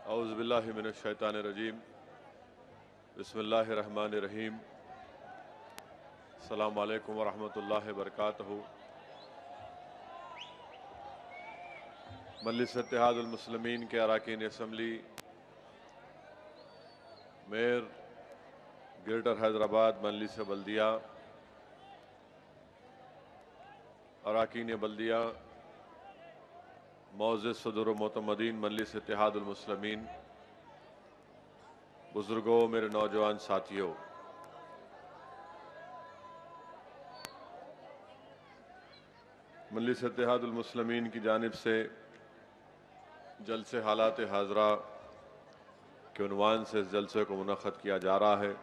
اعوذ باللہ من الشیطان الرجیم بسم اللہ الرحمن الرحیم السلام علیکم ورحمۃ اللہ وبرکاتہ۔ مجلس اتحاد المسلمین کے اراکین اسمبلی میئر گریٹر حیدرآباد مجلس بلدیہ، اراکین بلدیہ، معزز صدر و معتمدین مجلس اتحاد المسلمین، بزرگوں، میرے نوجوان ساتھیوں، مجلس اتحاد المسلمین کی جانب سے جلسے حالات حاضرہ کے عنوان سے اس جلسے کو منعقد کیا جا رہا ہے،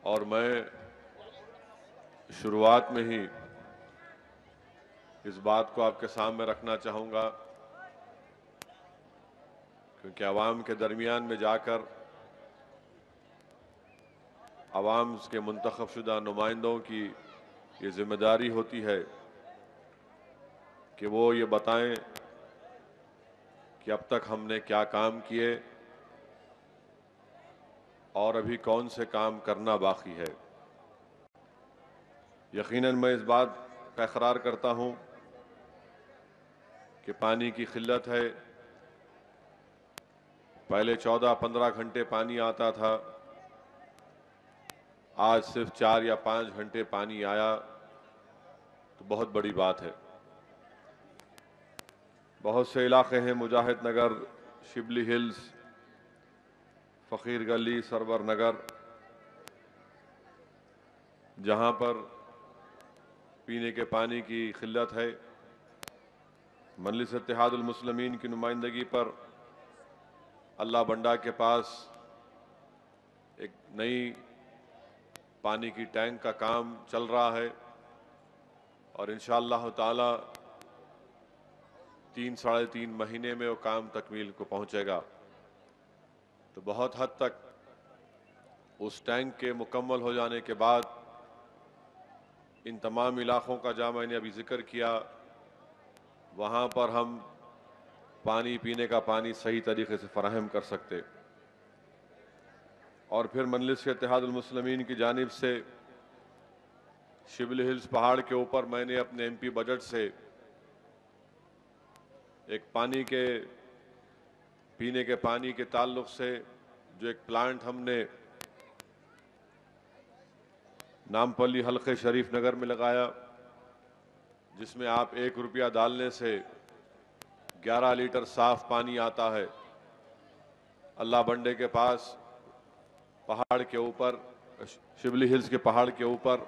اور میں شروعات میں ہی اس بات کو آپ کے سامنے رکھنا چاہوں گا کیونکہ عوام کے درمیان میں جا کر عوام کے منتخب شدہ نمائندوں کی یہ ذمہ داری ہوتی ہے کہ وہ یہ بتائیں کہ اب تک ہم نے کیا کام کیے اور ابھی کون سے کام کرنا باقی ہے۔ یقیناً میں اس بات کا اقرار کرتا ہوں کہ پانی کی قلت ہے۔ پہلے 14-15 گھنٹے پانی آتا تھا، آج صرف 4 یا 5 گھنٹے پانی آیا تو بہت بڑی بات ہے۔ بہت سے علاقے ہیں، مجاہد نگر، شبلی ہلز، فقیر گلی، سرور نگر، جہاں پر پینے کے پانی کی قلت ہے۔ مجلس اتحاد المسلمین کی نمائندگی پر اللہ بنڈا کے پاس ایک نئی پانی کی ٹینک کا کام چل رہا ہے، اور انشاءاللہ تعالی 3-3.5 مہینے میں وہ کام تکمیل کو پہنچے گا۔ تو بہت حد تک اس ٹینک کے مکمل ہو جانے کے بعد ان تمام علاقوں کا جہاں میں نے ابھی ذکر کیا، وہاں پر ہم پانی پینے کا پانی صحیح طریقے سے فراہم کر سکتے۔ اور پھر مجلس اتحاد المسلمین کی جانب سے شبلی ہلز پہاڑ کے اوپر میں نے اپنے ایم پی بجٹ سے ایک پانی کے پینے کے پانی کے تعلق سے جو ایک پلانٹ ہم نے نامپلی حلقے شریف نگر میں لگایا، جس میں آپ 1 روپیہ ڈالنے سے 11 لیٹر صاف پانی آتا ہے۔ اللہ بنڈے کے پاس پہاڑ کے اوپر، شبلی ہلز کے پہاڑ کے اوپر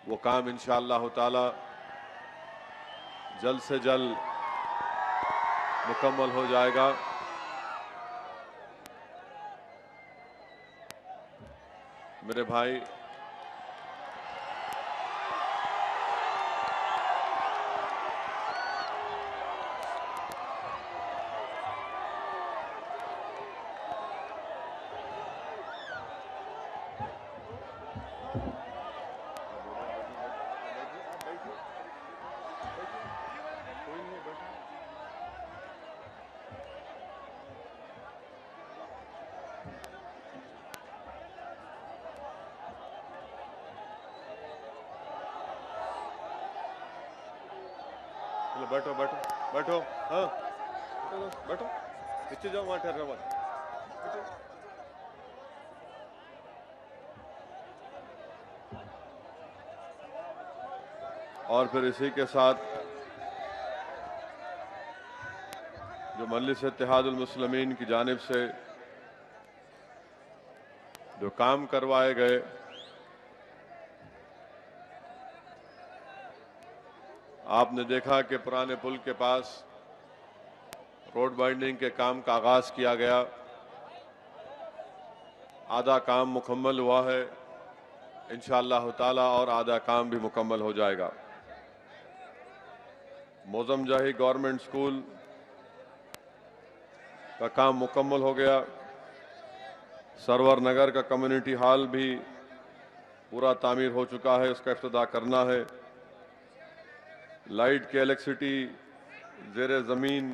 وہ کام انشاءاللہ تعالی جلد سے جلد مکمل ہو جائے گا۔ میرے بھائی، بیٹھو بیٹھو بیٹھو، ہاں بیٹھو، پیچھے جاؤ، وہاں ٹھہرنا مت۔ اور پھر اسی کے ساتھ جو مجلس اتحاد المسلمین کی جانب سے جو کام کروائے گئے، آپ نے دیکھا کہ پرانے پل کے پاس روڈ بائنڈنگ کے کام کا آغاز کیا گیا، آدھا کام مکمل ہوا ہے، انشاءاللہ تعالی اور آدھا کام بھی مکمل ہو جائے گا۔ موزم جاہی گورنمنٹ سکول کا کام مکمل ہو گیا، سرور نگر کا کمیونٹی ہال بھی پورا تعمیر ہو چکا ہے، اس کا افتتاح کرنا ہے۔ لائٹ کے الیکٹریسٹی زیر زمین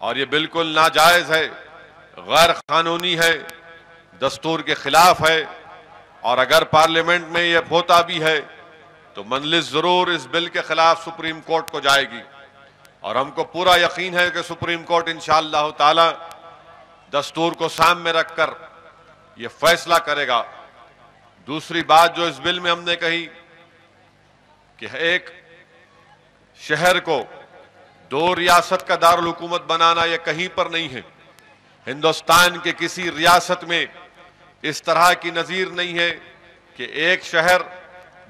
اور یہ بالکل ناجائز ہے، غیر قانونی ہے، دستور کے خلاف ہے، اور اگر پارلیمنٹ میں یہ ہوتا بھی ہے تو مجلس ضرور اس بل کے خلاف سپریم کورٹ کو جائے گی، اور ہم کو پورا یقین ہے کہ سپریم کورٹ انشاءاللہ تعالی دستور کو سامنے رکھ کر یہ فیصلہ کرے گا۔ دوسری بات جو اس بل میں ہم نے کہی کہ ایک شہر کو 2 ریاست کا دارالحکومت بنانا، یہ کہیں پر نہیں ہے، ہندوستان کے کسی ریاست میں اس طرح کی نظیر نہیں ہے کہ ایک شہر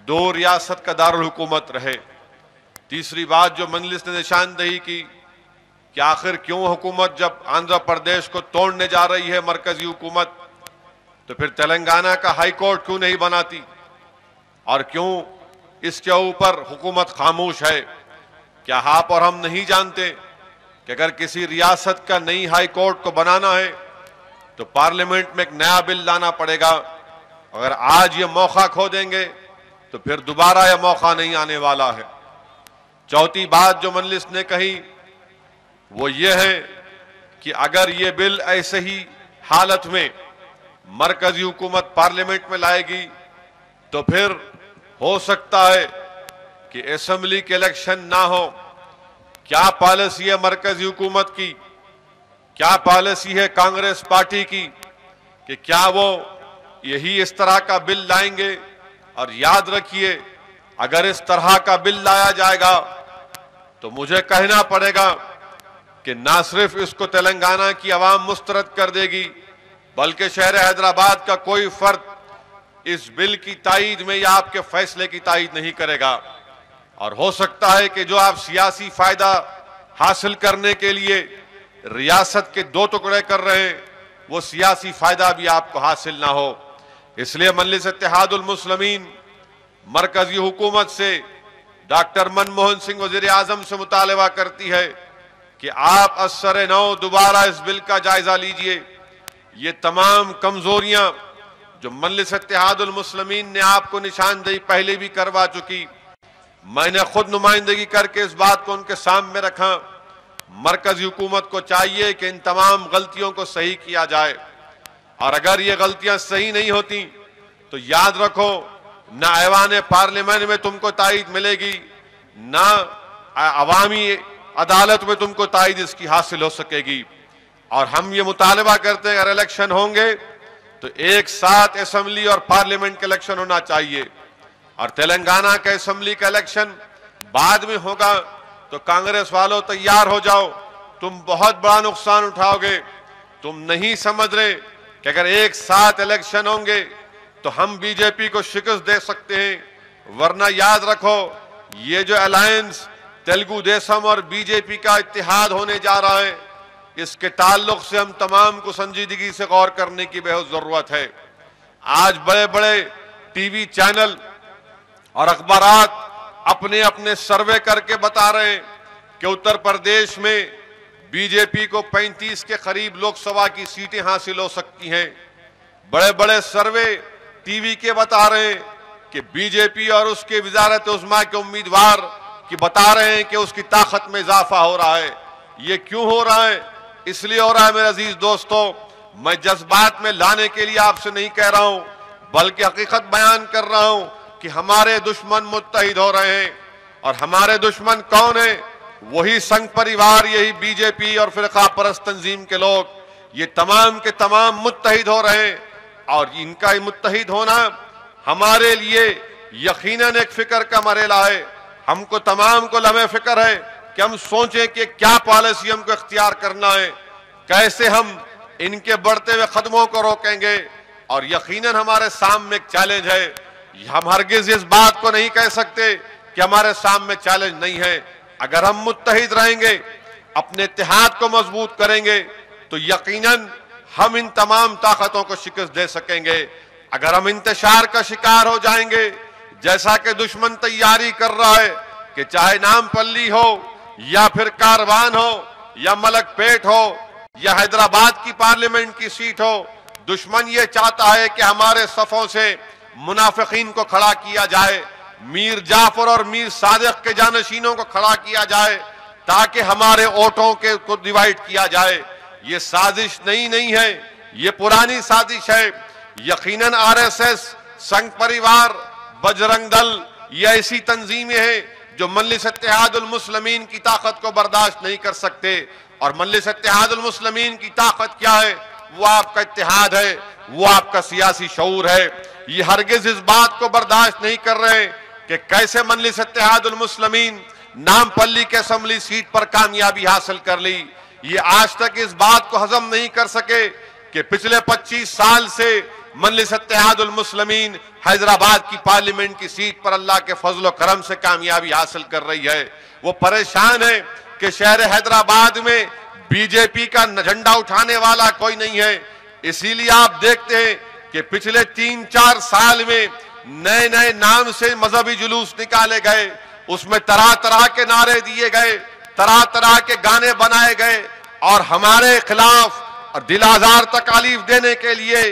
2 ریاست کا دارالحکومت رہے۔ تیسری بات جو مجلس نے نشاندہی کی کہ آخر کیوں حکومت جب آندھرا پردیش کو توڑنے جا رہی ہے مرکزی حکومت، تو پھر تلنگانہ کا ہائی کورٹ کیوں نہیں بناتی، اور کیوں اس کے اوپر حکومت خاموش ہے؟ کیا آپ اور ہم نہیں جانتے کہ اگر کسی ریاست کا نئی ہائی کورٹ کو بنانا ہے تو پارلیمنٹ میں ایک نیا بل لانا پڑے گا؟ اگر آج یہ موقع کھو دیں گے تو پھر دوبارہ یہ موقع نہیں آنے والا ہے۔ چوتھی بات جو مجلس نے کہی وہ یہ ہے کہ اگر یہ بل ایسے ہی حالت میں مرکزی حکومت پارلیمنٹ میں لائے گی تو پھر ہو سکتا ہے کہ اسمبلی کے الیکشن نہ ہو۔ کیا پالیسی ہے مرکزی حکومت کی، کیا پالیسی ہے کانگریس پارٹی کی کہ کیا وہ یہی اس طرح کا بل لائیں گے؟ اور یاد رکھیے اگر اس طرح کا بل لایا جائے گا تو مجھے کہنا پڑے گا کہ نہ صرف اس کو تلنگانہ کی عوام مسترد کر دے گی بلکہ شہر حیدرآباد کا کوئی فرد اس بل کی تائید میں یا آپ کے فیصلے کی تائید نہیں کرے گا، اور ہو سکتا ہے کہ جو آپ سیاسی فائدہ حاصل کرنے کے لیے ریاست کے 2 ٹکڑے کر رہے ہیں وہ سیاسی فائدہ بھی آپ کو حاصل نہ ہو۔ اس لیے مجلس اتحاد المسلمین مرکزی حکومت سے ڈاکٹر منموہن سنگھ وزیر اعظم سے مطالبہ کرتی ہے کہ آپ ازسر نو دوبارہ اس بل کا جائزہ لیجئے۔ یہ تمام کمزوریاں جو مجلس اتحاد المسلمین نے آپ کو نشاندہی پہلے بھی کروا چکی، میں نے خود نمائندگی کر کے اس بات کو ان کے سامنے رکھا۔ مرکزی حکومت کو چاہیے کہ ان تمام غلطیوں کو صحیح کیا جائے، اور اگر یہ غلطیاں صحیح نہیں ہوتی تو یاد رکھو نہ ایوان پارلیمنٹ میں تم کو تائید ملے گی، نہ عوامی عدالت میں تم کو تائید اس کی حاصل ہو سکے گی۔ اور ہم یہ مطالبہ کرتے ہیں اگر الیکشن ہوں گے تو ایک ساتھ اسمبلی اور پارلیمنٹ کا الیکشن ہونا چاہیے، اور تلنگانہ کا اسمبلی کا الیکشن بعد میں ہوگا تو کانگریس والوں تیار ہو جاؤ، تم بہت بڑا نقصان اٹھاؤ گے۔ تم نہیں سمجھ رہے کہ اگر ایک ساتھ الیکشن ہوں گے تو ہم بی جے پی کو شکست دے سکتے ہیں، ورنہ یاد رکھو یہ جو الائنس تیلگو دیسم اور بی جے پی کا اتحاد ہونے جا رہا ہے اس کے تعلق سے ہم تمام کو سنجیدگی سے غور کرنے کی بہت ضرورت ہے۔ آج بڑے بڑے ٹی وی چینل اور اخبارات اپنے اپنے سروے کر کے بتا رہے ہیں کہ اتر پردیش میں بی جے پی کو 35 کے قریب لوک سبھا کی سیٹیں حاصل ہو سکتی ہیں۔ بڑے بڑے سروے ٹی وی کے بتا رہے ہیں کہ بی جے پی اور اس کے وزارت عظمیٰ کے امیدوار کی بتا رہے ہیں کہ اس کی طاقت میں اضافہ ہو رہا ہے۔ یہ کیوں ہو رہا ہے؟ اس لیے ہو رہا ہے میرے عزیز دوستو، میں جذبات میں لانے کے لیے آپ سے نہیں کہہ رہا ہوں بلکہ حقیقت بیان کر رہا ہوں کہ ہمارے دشمن متحد ہو رہے ہیں، اور ہمارے دشمن کون ہیں؟ وہی سنگھ پریوار، یہی بی جے پی اور فرقہ پرست تنظیم کے لوگ، یہ تمام کے تمام متحد ہو رہے ہیں، اور ان کا متحد ہونا ہمارے لیے یقیناً ایک فکر کا مرحلہ ہے۔ ہم کو تمام کو لمحہ فکر ہے کہ ہم سوچیں کہ کیا پالیسی ہم کو اختیار کرنا ہے، کیسے ہم ان کے بڑھتے ہوئے قدموں کو روکیں گے، اور یقیناً ہمارے سامنے ایک چیلنج ہے۔ ہم ہرگز اس بات کو نہیں کہہ سکتے کہ ہمارے سامنے چیلنج نہیں ہے۔ اگر ہم متحد رہیں گے، اپنے اتحاد کو مضبوط کریں گے تو یقیناً ہم ان تمام طاقتوں کو شکست دے سکیں گے۔ اگر ہم انتشار کا شکار ہو جائیں گے جیسا کہ دشمن تیاری کر رہا ہے کہ چاہے نام پلی ہو یا پھر کاروان ہو یا ملک پیٹ ہو یا حیدرآباد کی پارلیمنٹ کی سیٹ ہو، دشمن یہ چاہتا ہے کہ ہمارے صفوں سے منافقین کو کھڑا کیا جائے، میر جعفر اور میر صادق کے جانشینوں کو کھڑا کیا جائے، تاکہ ہمارے ووٹوں کو ڈیوائیڈ کیا جائے. یہ سازش نہیں ہے، یہ پرانی سازش ہے. یقیناً RSS، سنگھ پریوار، بجرنگ دل، یہ ایسی تنظیمیں ہیں جو مجلس اتحاد المسلمین کی طاقت کو برداشت نہیں کر سکتے. اور مجلس اتحاد المسلمین کی طاقت کیا ہے؟ وہ آپ کا اتحاد ہے، وہ آپ کا سیاسی شعور ہے. یہ ہرگز اس بات کو برداشت نہیں کر رہے کہ کیسے مجلس اتحاد المسلمین نامپلی کے اسمبلی سیٹ پر کامیابی حاصل کر لی. یہ آج تک اس بات کو ہضم نہیں کر سکے کہ پچھلے 25 سال سے مجلس اتحاد المسلمین حیدرآباد کی پارلیمنٹ کی سیٹ پر اللہ کے فضل و کرم سے کامیابی حاصل کر رہی ہے. وہ پریشان ہے کہ شہر حیدرآباد میں BJP کا جھنڈا اٹھانے والا کوئی نہیں ہے. اسی لیے آپ دیکھتے ہیں کہ پچھلے 3-4 سال میں نئے نام سے مذہبی جلوس نکالے گئے، اس میں طرح کے نعرے دیے گئے، طرح کے گانے بنائے گئے، اور ہمارے خلاف دل آزار تکالیف دینے کے لیے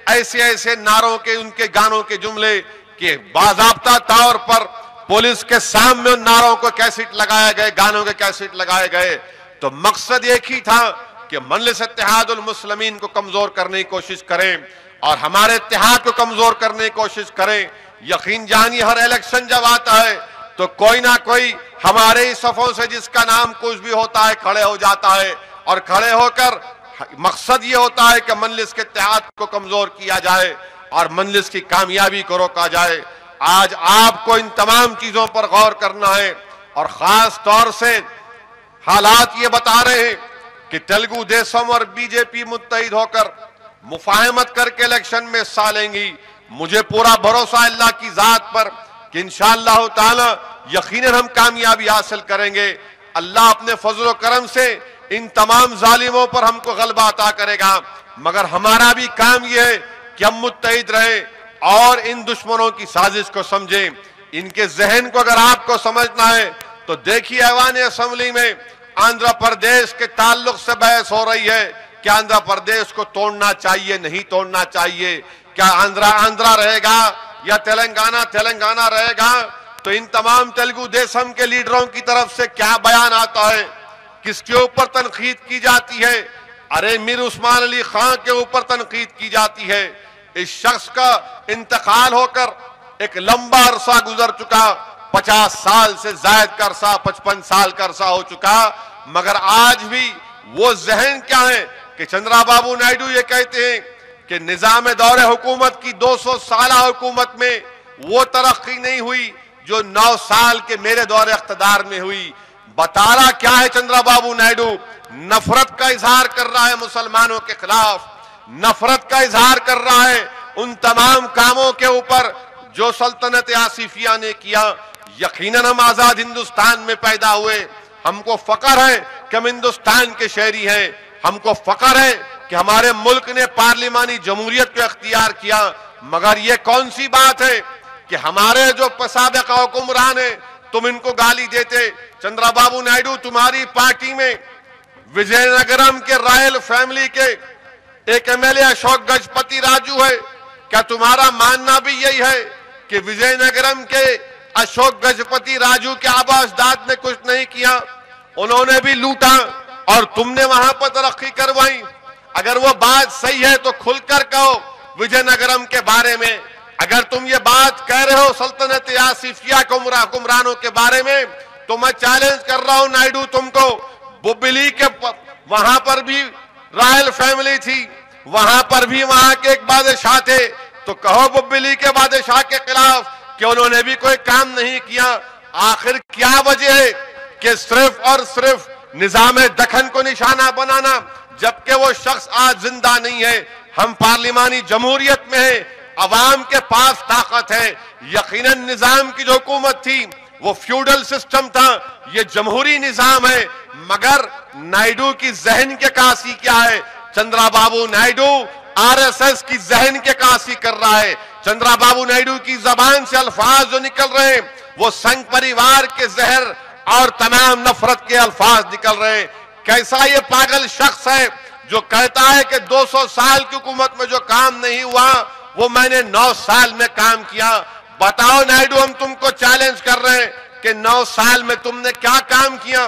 ایسے نعروں کے، ان کے گانوں کے جملے کہ باضابطہ طور پر پولیس کے سامنے ان نعروں کو کیسٹ لگائے گئے، گانوں کے کیسٹ لگائے گئے. تو مقصد ایک ہی تھا کہ مجلس اتحاد المسلمین کو کمزور کرنے کی کوشش کریں اور ہمارے اتحاد کو کمزور کرنے کی کوشش کریں. یقین جانی ہر الیکشن جب آتا ہے تو کوئی نہ کوئی ہمارے ہی صفوں سے جس کا نام کچھ بھی ہوتا ہے کھڑے ہو جاتا ہے، اور کھڑے ہو کر مقصد یہ ہوتا ہے کہ مجلس کے اتحاد کو کمزور کیا جائے اور مجلس کی کامیابی کو روکا جائے. آج آپ کو ان تمام چیزوں پر غور کرنا ہے، اور خاص طور سے حالات یہ بتا رہے ہیں کہ تیلگو دیسم اور BJP متحد ہو کر مفاہمت کر کے الیکشن میں حصہ لیں گی. مجھے پورا بھروسہ اللہ کی ذات پر کہ انشاءاللہ تعالی یقیناً ہم کامیابی حاصل کریں گے. اللہ اپنے فضل و کرم سے ان تمام ظالموں پر ہم کو غلبہ عطا کرے گا، مگر ہمارا بھی کام یہ ہے کہ ہم متحد رہیں اور ان دشمنوں کی سازش کو سمجھیں. ان کے ذہن کو اگر آپ کو سمجھنا ہے تو دیکھیے ایوان اسمبلی میں آندھرا پردیش کے تعلق سے بحث ہو رہی ہے کہ آندھرا پردیش کو توڑنا چاہیے نہیں توڑنا چاہیے، کیا آندھرا رہے گا یا تلنگانہ رہے گا. تو ان تمام تیلگو دیسم کے لیڈروں کی طرف سے کیا بیان آتا ہے، کس کے اوپر تنقید کی جاتی ہے؟ ارے میر عثمان علی خان کے اوپر تنقید کی جاتی ہے. اس شخص کا انتقال ہو کر ایک لمبا عرصہ گزر چکا، 50 سال سے زائد کا عرصہ، 55 سال کا عرصہ ہو چکا، مگر آج بھی وہ ذہن کیا ہے کہ چندرا بابو نائیڈو یہ کہتے ہیں کہ نظام دور حکومت کی 200 سالہ حکومت میں وہ ترقی نہیں ہوئی جو 9 سال کے میرے دور اقتدار میں ہوئی. بتا رہا کیا ہے چندرا بابو نائیڈو؟ نفرت کا اظہار کر رہا ہے مسلمانوں کے خلاف، نفرت کا اظہار کر رہا ہے ان تمام کاموں کے اوپر جو سلطنت آصفیہ نے کیا. یقیناً ہم آزاد ہندوستان میں پیدا ہوئے، ہم کو فخر ہے کہ ہم ہندوستان کے شہری ہیں، ہم کو فخر ہے کہ ہمارے ملک نے پارلیمانی جمہوریت کو اختیار کیا. مگر یہ کون سی بات ہے کہ ہمارے جو سابق حکمران ہیں تم ان کو گالی دیتے؟ چندرا بابو نائیڈو تمہاری پارٹی میں وجے نگرم کے رائل فیملی کے ایک MLA اشوک گجپتی راجو ہے. کیا تمہارا ماننا بھی یہی ہے کہ وجے نگرم کے اشوک گجپتی راجو کے آبا اجداد نے کچھ نہیں کیا؟ انہوں نے بھی لوٹا اور تم نے وہاں پر ترقی کروائی. اگر وہ بات صحیح ہے تو کھل کر کہو وجے نگرم کے بارے میں. اگر تم یہ بات کہہ رہے ہو سلطنت آصفیہ حکمرانوں کے بارے میں تو میں چیلنج کر رہا ہوں نائیڈو تم کو. ببلی کے وہاں پر بھی رائل فیملی تھی، وہاں پر بھی وہاں کے ایک بادشاہ تھے، تو کہو ببلی کے بادشاہ کے خلاف کہ انہوں نے بھی کوئی کام نہیں کیا. آخر کیا وجہ ہے کہ صرف اور صرف نظام دکن کو نشانہ بنانا جبکہ وہ شخص آج زندہ نہیں ہے؟ ہم پارلیمانی جمہوریت میں ہیں، عوام کے پاس طاقت ہے. یقیناً نظام کی جو حکومت تھی وہ فیوڈل سسٹم تھا، یہ جمہوری نظام ہے. مگر نائیڈو کی ذہن کے کاسی کیا ہے؟ چندرا بابو نائیڈو RSS کی ذہن کے کاسی کر رہا ہے. چندرا بابو نائیڈو کی زبان سے الفاظ جو نکل رہے ہیں وہ سنگھ پریوار کے زہر اور تمام نفرت کے الفاظ نکل رہے ہیں. کیسا یہ پاگل شخص ہے جو کہتا ہے کہ 200 سال کی حکومت میں جو کام نہیں ہوا وہ میں نے 9 سال میں کام کیا. بتاؤ نائیڈو، ہم تم کو چیلنج کر رہے ہیں کہ 9 سال میں تم نے کیا کام کیا؟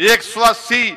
180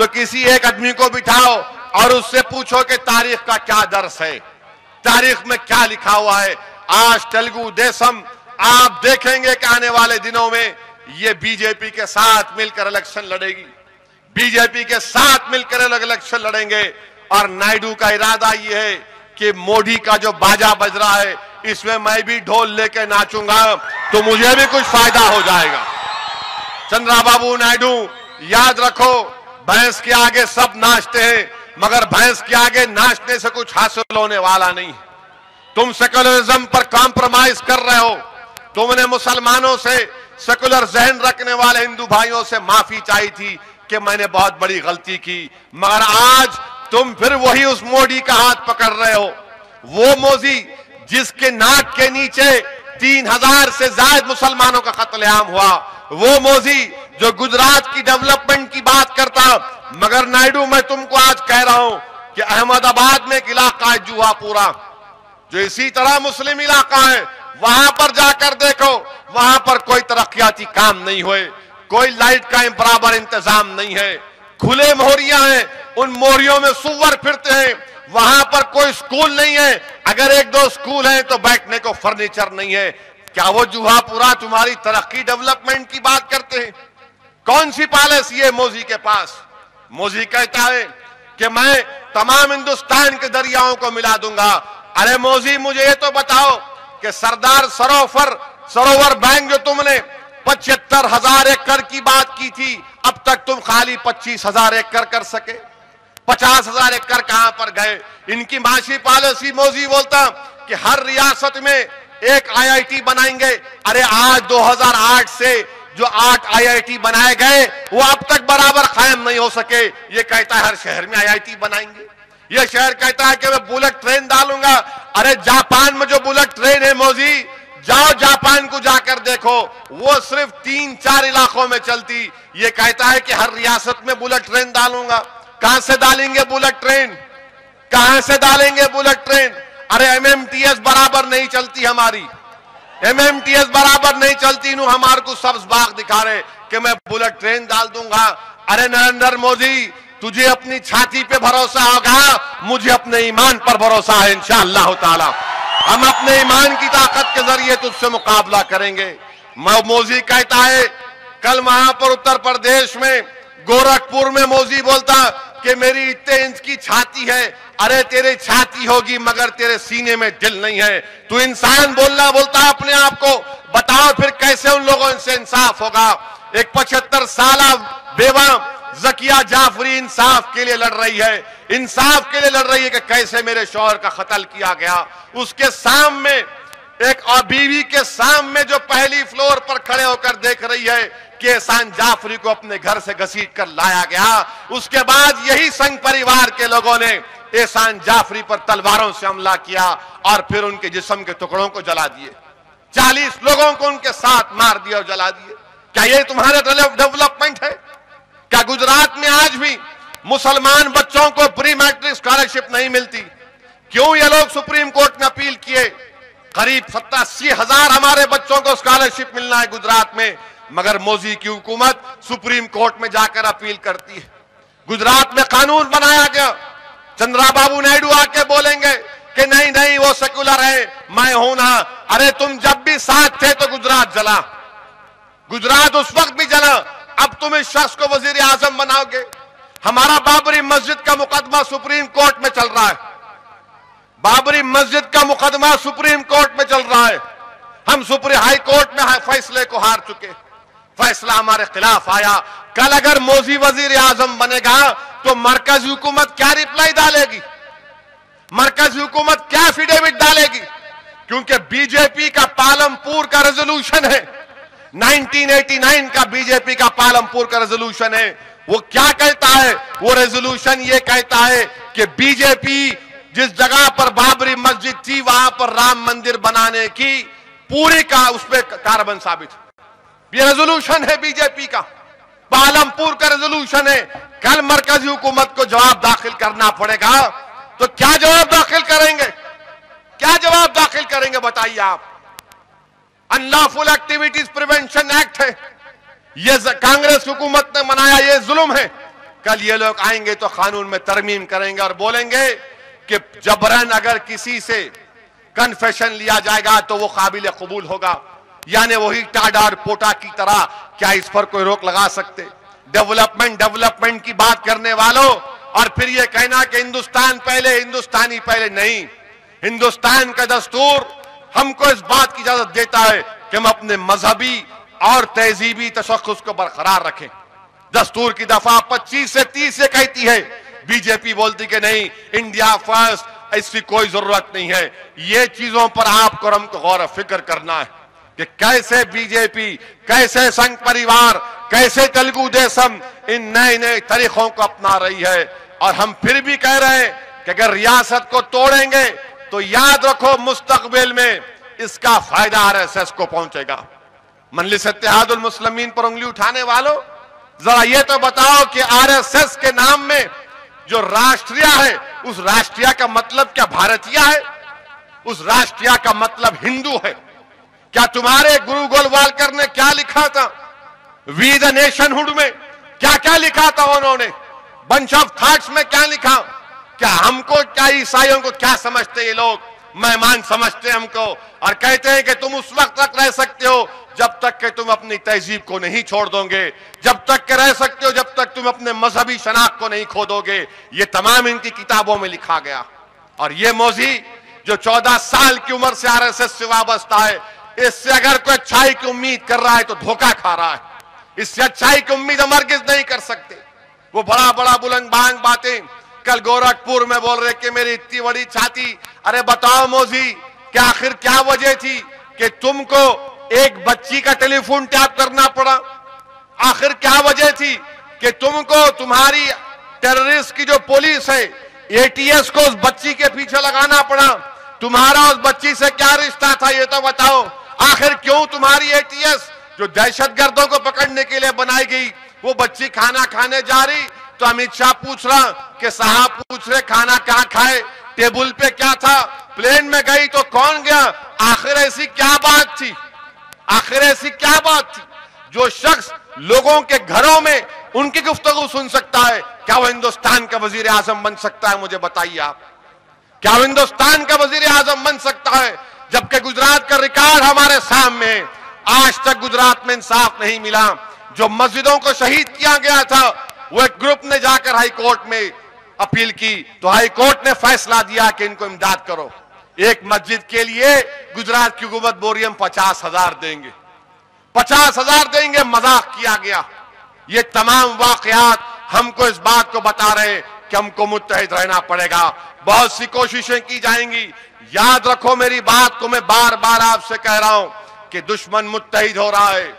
تو کسی ایک آدمی کو بٹھاؤ اور اس سے پوچھو کہ تاریخ کا کیا درس ہے، تاریخ میں کیا لکھا ہوا ہے۔ آج تلگو دیسم آپ دیکھیں گے کہ آنے والے دنوں میں یہ بی جے پی کے ساتھ مل کر الیکشن لڑے گی، بی جے پی کے ساتھ مل کر الیکشن لڑیں گے، اور نائیڈو کا ارادہ یہ ہے کہ مودی کا جو باجا بج رہا ہے اس میں بھی ڈھول لے کے ناچوں گا تو مجھے بھی کچھ فائدہ ہو جائے گا۔ چندرا بابو نائیڈو یاد رکھو، بھینس کے آگے سب ناچتے ہیں مگر بھینس کے آگے ناچنے سے کچھ حاصل ہونے والا نہیں۔ تم سیکولرزم پر کمپرومائز کر رہے ہو، تم نے مسلمانوں سے، سیکولر ذہن رکھنے والے ہندو بھائیوں سے معافی چاہی تھی کہ میں نے بہت بڑی غلطی کی، مگر آج تم پھر وہی اس مودی کا ہاتھ پکڑ رہے ہو، وہ مودی جس کے ناک کے نیچے 3000 سے زائد مسلمانوں کا قتل عام ہوا، وہ مودی جو گجرات کی ڈیولپمنٹ کی بات کرتا۔ مگر نائیڈو میں تم کو آج کہہ رہا ہوں کہ احمد آباد میں ایک علاقہ ہے جوہا پورا، جو اسی طرح مسلم علاقہ ہے، وہاں پر جا کر دیکھو، وہاں پر کوئی ترقیاتی کام نہیں ہوئے، کوئی لائٹ کا برابر انتظام نہیں ہے، کھلے موہریاں ہیں، ان موہریوں میں سور پھرتے ہیں، وہاں پر کوئی سکول نہیں ہے، اگر ایک دو سکول ہیں تو بیٹھنے کو فرنیچر نہیں ہے۔ کیا وہ جوہا پورا تمہاری ترقی ڈیولپمنٹ کی بات کرتے ہیں؟ کون سی پالیسی ہے مودی کے پاس؟ مودی کہتا ہے کہ میں تمام ہندوستان کے دریاؤں کو ملا دوں گا۔ ارے مودی مجھے یہ تو بتاؤ کہ سردار سروور بینک جو تم نے 75,000 ایکڑ کی بات کی تھی، اب تک تم خالی 25,000 ایکڑ کر سکے، 50,000 ایکڑ کہاں پر گئے؟ ان کی معاشی پالیسی مودی بولتا کہ ہر ریاست میں ایک آئی آئی ٹی بنائیں گے۔ ارے آج 2008 سے جو 8 آئی آئی ٹی بنائے گئے وہ اب تک برابر قائم نہیں ہو سکے۔ یہ کہتا ہے ہر شہر میں آئی آئی ٹی بنائیں گے، یہ شہر کہتا ہے کہ میں بلٹ ٹرین ڈالوں گا۔ ارے جاپان میں جو بلٹ ٹرین ہے مودی، جاؤ جاپان کو جا کر دیکھو، وہ صرف 3-4 علاقوں میں چلتی۔ یہ کہتا ہے کہ ہر ریاست میں بلٹ ٹرین ڈالوں گا۔ کہاں سے ڈالیں گے بلٹ ٹرین؟ کہاں سے ڈالیں گے بلٹ ٹرین؟ ارے ایم ایم ٹی ایس برابر نہیں چلتی ہماری، ایم ایم ٹی ایس برابر نہیں چلتی، انہوں ہمارے کو سبز باغ دکھا رہے کہ میں بلٹ ٹرین ڈال دوں گا۔ ارے نریندر مودی، تجھے اپنی چھاتی پہ بھروسہ ہوگا، مجھے اپنے ایمان پر بھروسہ ہے انشاءاللہ تعالی۔ ہم اپنے ایمان کی طاقت کے ذریعے تجھ سے مقابلہ کریں گے۔ مودی کہتا ہے، کل وہاں پر اتر پردیش میں گورکھپور میں مودی بولتا کہ میری اتنے انچ کی چھاتی ہے۔ ارے تیرے چھاتی ہوگی مگر تیرے سینے میں دل نہیں ہے۔ تو انسان بولتا اپنے آپ کو، بتاؤ پھر کیسے ان لوگوں سے انصاف ہوگا؟ ایک 75 سالہ بیوہ زکیہ جعفری انصاف کے لیے لڑ رہی ہے، انصاف کے لیے لڑ رہی ہے کہ کیسے میرے شوہر کا قتل کیا گیا۔ اس کے سامنے ایک اور بیوی کے سامنے جو پہلی فلور پر کھڑے ہو کر دیکھ رہی ہے کہ احسان جعفری کو اپنے گھر سے گھسیٹ کر لایا گیا۔ اس کے بعد یہی سنگ پریوار کے لوگوں نے احسان جعفری پر تلواروں سے حملہ کیا اور پھر ان کے جسم کے ٹکڑوں کو جلا دیے، 40 لوگوں کو ان کے ساتھ مار دیا اور جلا دیے۔ کیا یہ تمہارا ڈیولپمنٹ ہے؟ کیا گجرات میں آج بھی مسلمان بچوں کو پری میٹرک اسکالرشپ نہیں ملتی؟ کیوں یہ لوگ سپریم کورٹ میں اپیل کیے؟ قریب 87,000 ہمارے بچوں کو اسکالرشپ ملنا ہے گجرات میں، مگر مودی کی حکومت سپریم کورٹ میں جا کر اپیل کرتی ہے۔ گجرات میں قانون بنایا گیا، چندرا بابو نائیڈو آ کے بولیں گے کہ نہیں وہ سیکولر ہے، میں ہوں نا۔ ارے تم جب بھی ساتھ تھے تو گجرات جلا، گجرات اس وقت بھی جلا، اب تم اس شخص کو وزیر اعظم بناؤ گے؟ ہمارا بابری مسجد کا مقدمہ سپریم کورٹ میں چل رہا ہے، بابری مسجد کا مقدمہ سپریم کورٹ میں چل رہا ہے۔ ہم ہائی کورٹ میں فیصلے کو ہار چکے، فیصلہ ہمارے خلاف آیا۔ کل اگر مودی وزیر اعظم بنے گا تو مرکزی حکومت کیا ریپلائی ڈالے گی؟ مرکزی حکومت کیا ایفیڈیوٹ ڈالے گی؟ کیونکہ بی جے پی کا پالمپور کا ریزولوشن ہے، 1989 کا بی جے پی کا پالمپور کا ریزولوشن ہے۔ وہ کیا کہتا ہے؟ وہ ریزولوشن یہ کہتا ہے کہ بی جے پی جس جگہ پر بابری مسجد تھی وہاں پر رام مندر بنانے کی پوری کا اس پہ کاربن ثابت ہے۔ یہ ریزولوشن ہے بی جے پی کا، پالمپور کا ریزولوشن ہے۔ کل مرکزی حکومت کو جواب داخل کرنا پڑے گا، تو کیا جواب داخل کریں گے؟ کیا جواب داخل کریں گے بتائیے آپ؟ انلافل ایکٹیویٹیز پریونشن ایکٹ ہے، یہ کانگریس حکومت نے بنایا، یہ ظلم ہے۔ کل یہ لوگ آئیں گے تو قانون میں ترمیم کریں گے اور بولیں گے کہ جبرن اگر کسی سے کنفیشن لیا جائے گا تو وہ قابل قبول ہوگا. یعنی وہی ٹاڈا اور پوٹا کی طرح کیا اس پر کوئی روک لگا سکتے؟ ڈیولپمنٹ کی بات کرنے والوں اور پھر یہ کہنا کہ ہندوستان پہلے ہندوستانی پہلے. نہیں، ہندوستان کا دستور ہم کو اس بات کی اجازت دیتا ہے کہ ہم اپنے مذہبی اور تہذیبی تشخص کو برقرار رکھیں. دستور کی دفعہ 25 سے 30 سے کہتی ہے، بی جے پی بولتی کہ نہیں، انڈیا فرسٹ، اس کی کوئی ضرورت نہیں ہے. یہ چیزوں پر آپ کو ہم کو غور و فکر کرنا ہے کہ کیسے بی جے پی، کیسے سنگھ پریوار، کیسے تلگو دیسم ان نئے نئے طریقوں کو اپنا رہی ہے. اور ہم پھر بھی کہہ رہے ہیں کہ اگر ریاست کو توڑیں گے تو یاد رکھو مستقبل میں اس کا فائدہ آر ایس ایس کو پہنچے گا. مجلس اتحاد المسلمین پر انگلی اٹھانے والوں، ذرا یہ تو بتاؤ کہ آر ایس ایس کے نام میں جو راشٹریہ ہے، اس راشٹریہ کا مطلب کیا بھارتیہ ہے؟ اس راشٹریہ کا مطلب ہندو ہے. کیا تمہارے گرو گولوالکر نے کیا لکھا تھا وی دا نیشن ہوڈ میں؟ کیا کیا لکھا تھا انہوں نے؟ بنچ آف تھاٹس میں کیا لکھا؟ کیا ہم کو، کیا عیسائیوں کو کیا سمجھتے یہ لوگ؟ مہمان سمجھتے ہم کو اور کہتے ہیں کہ تم اس وقت تک رہ سکتے ہو جب تک کہ تم اپنی تہذیب کو نہیں چھوڑ دو گے، جب تک کہ رہ سکتے ہو جب تک تم اپنے مذہبی شناخت کو نہیں کھو دو گے. یہ تمام ان کی کتابوں میں لکھا گیا. اور یہ موذی جو 14 سال کی عمر سے آر ایس ایس سے وابستہ ہے، اس سے اگر کوئی اچھائی کی امید کر رہا ہے تو دھوکہ کھا رہا ہے. اس سے اچھائی کی امید ہم ہرگز نہیں کر سکتے. وہ بڑا بلند بانگ باتیں کل گورکھپور میں بول رہے کہ میری اتنی بڑی چھاتی. ارے بتاؤ موذی کہ آخر کیا وجہ تھی کہ تم کو ایک بچی کا ٹیلی فون ٹیپ کرنا پڑا؟ آخر کیا وجہ تھی کہ تم کو تمہاری ٹیررسٹ کی جو پولیس ہے اے ٹی ایس کو اس بچی کے پیچھے لگانا پڑا؟ تمہارا اس بچی سے کیا رشتہ تھا یہ تو بتاؤ. آخر کیوں تمہاری اے ٹی ایس جو دہشت گردوں کو پکڑنے کے لیے بنائی گئی، وہ بچی کھانا کھانے جا رہی تو امت شاہ پوچھ رہا کہ صاحب پوچھ رہے کھانا کہاں کھائے، ٹیبل پہ کیا تھا، پلین میں گئی تو کون گیا؟ آخر ایسی کیا بات تھی؟ آخر ایسی کیا بات تھی؟ جو شخص لوگوں کے گھروں میں ان کی گفتگو سن سکتا ہے، کیا وہ ہندوستان کا وزیر اعظم بن سکتا ہے؟ مجھے بتائیے آپ، کیا وہ ہندوستان کا وزیر اعظم بن سکتا ہے؟ جبکہ گجرات کا ریکارڈ ہمارے سامنے ہے. آج تک گجرات میں انصاف نہیں ملا. جو مسجدوں کو شہید کیا گیا تھا، وہ ایک گروپ نے جا کر ہائی کورٹ میں اپیل کی تو ہائی کورٹ نے فیصلہ دیا کہ ان کو امداد کرو. ایک مسجد کے لیے گجرات کی حکومت بول رہی ہے ہم 50,000 دیں گے، 50,000 دیں گے. مذاق کیا گیا. یہ تمام واقعات ہم کو اس بات کو بتا رہے کہ ہم کو متحد رہنا پڑے گا. بہت سی کوششیں کی جائیں گی. یاد رکھو میری بات کو میں بار بار آپ سے کہہ رہا ہوں کہ دشمن متحد ہو رہا ہے،